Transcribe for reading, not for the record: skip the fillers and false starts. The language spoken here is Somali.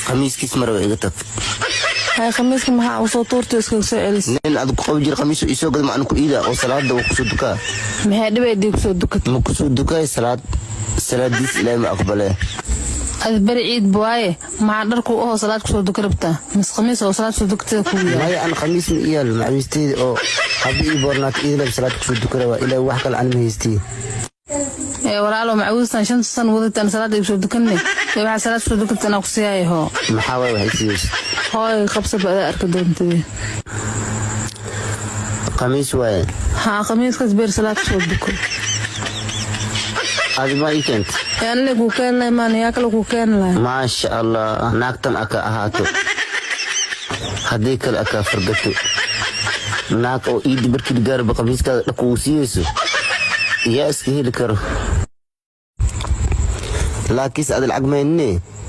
خميس كيس مرة إيجتك هاي خميسك محا وصو طورتي اسكك سائلس نين أدوك قوي خميس وإيسو قد ما أنكو إيدا أو صلاة دو كسو دكا ما هي دبي ديك سو دكت مكسو دكا صلاة ديس إلهي ما أقبله هذا بري عيد بوايه مع دركو أوه صلاة كسو دكربتا مس خميس أو صلاة كسو دكتا كويا ما أنا خميس من إيال مع ميستي أو حبي بورنات إيدا بصلاة كسو دكروا إلى وحكا العلم هيستي walaalo macawuustan 5 sano wadatan salaad ay soo dukanay waxa salaad soo dukatana ku siiyay ho maxaa way haysiis hooy qabsa bada arka doontay khamiis way ha khamiis ka beer salaad soo dukan adima ikent yani ku keenay maan yaa kala ku keenay ma sha Allah naagtan aka ahaato hadii kale aka fargato naag oo iid barkii gaarba khamiiska ku siiyayso يا اسكي هيلكر لا كيس أدل عقميني